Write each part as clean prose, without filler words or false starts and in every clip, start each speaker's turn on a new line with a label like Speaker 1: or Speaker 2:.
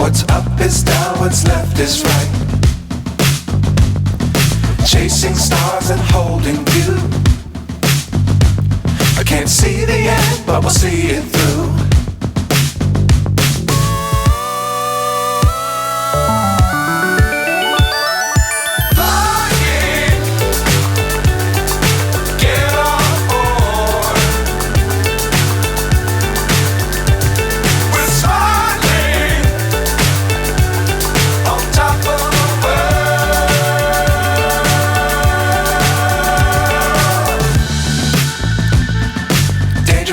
Speaker 1: What's up is down, what's left is right. Chasing stars and holding you. I can't see the end, but we'll see it through.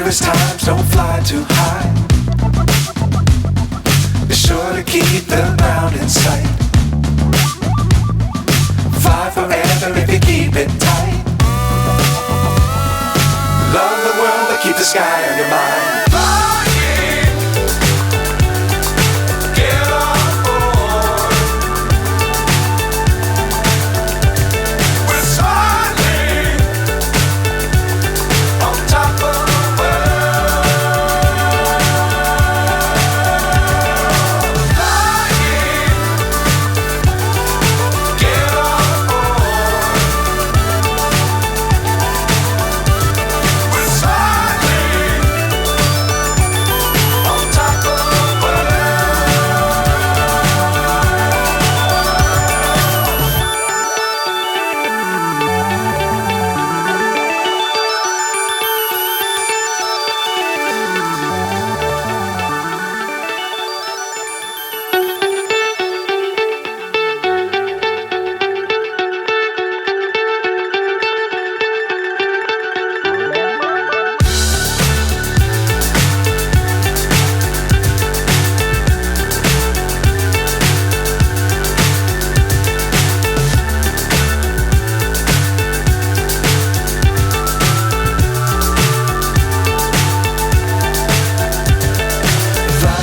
Speaker 1: Times don't fly too high. Be sure to keep the ground in sight. Fly forever if you keep it tight. Love the world but keep the sky on your mind.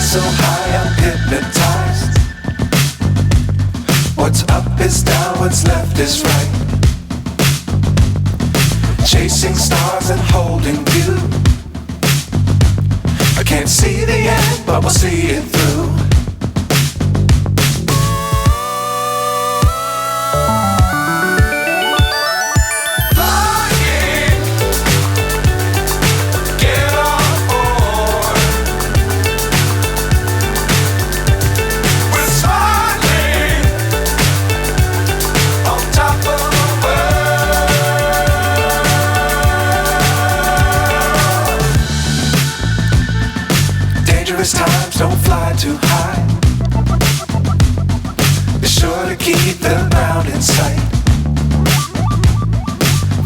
Speaker 1: So high I'm hypnotized. What's up is down, what's left is right. Chasing stars and holding you. I can't see the end, but we'll see it through. Times don't fly too high. Be sure to keep the ground in sight.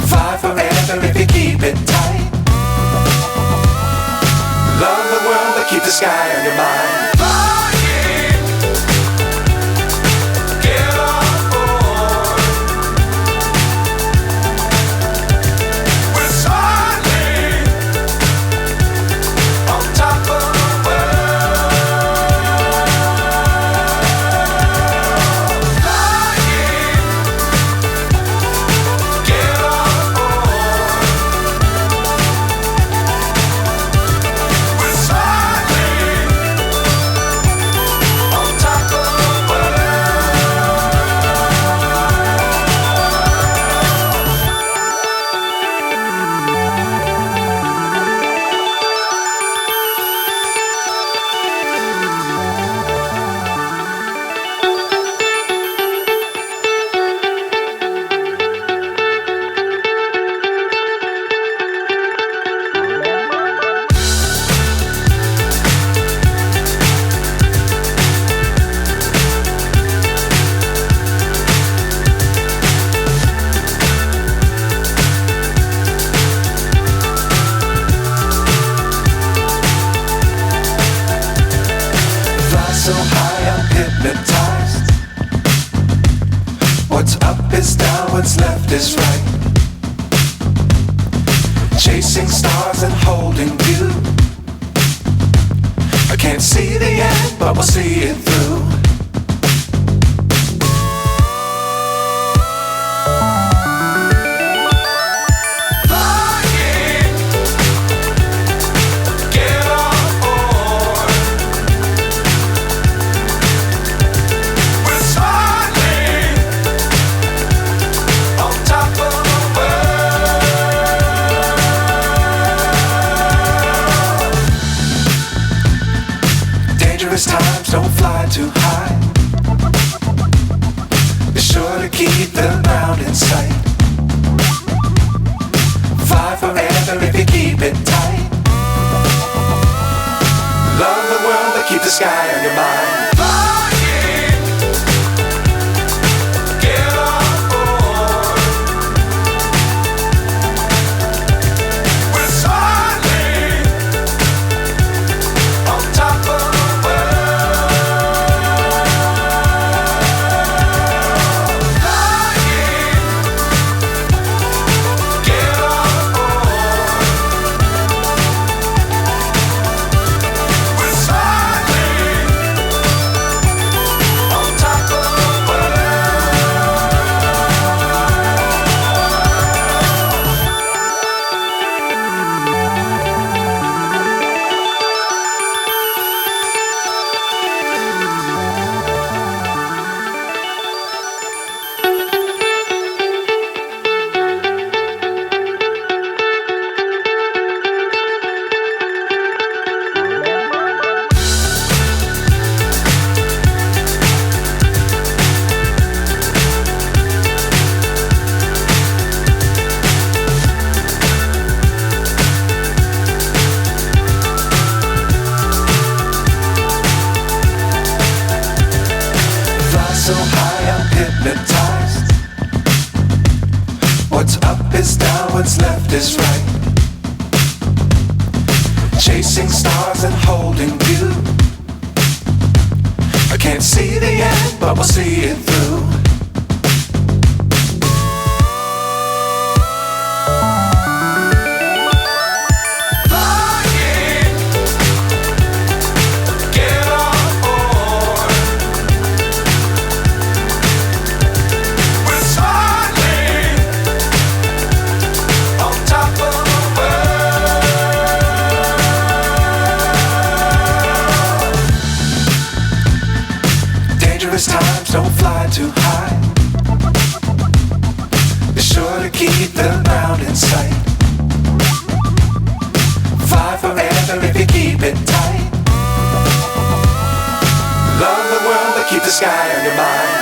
Speaker 1: Fly forever if you keep it tight. Love the world but keep the sky on your mind. So high I'm hypnotized. What's up is down, what's left is right. Chasing stars and holding you. I can't see the end, but we'll see it through. Dangerous times, don't fly too high. Be sure to keep the ground in sight. Fly forever if you keep it tight. Love the world, but keep the sky on your mind. So high, I'm hypnotized. What's up is down, what's left is right. Chasing stars and holding you. I can't see the end, but we'll see it through. Dangerous times, don't fly too high. Be sure to keep the ground in sight. Fly forever if you keep it tight. Love the world, but keep the sky on your mind.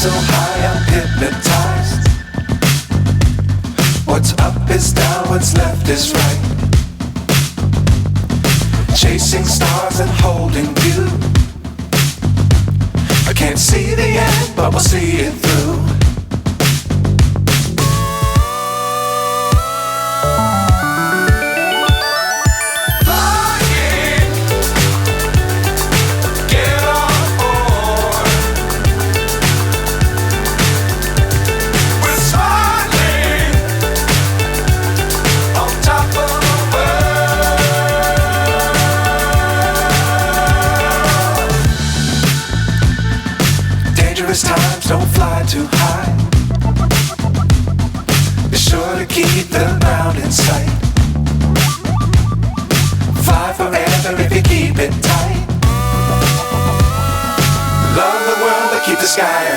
Speaker 1: So high, I'm hypnotized. What's up is down, what's left is right. Chasing stars and holding you. I can't see the end, but we'll see it through. Dangerous times, don't fly too high. Be sure to keep the ground in sight. Fly forever if you keep it tight. Love the world, but keep the sky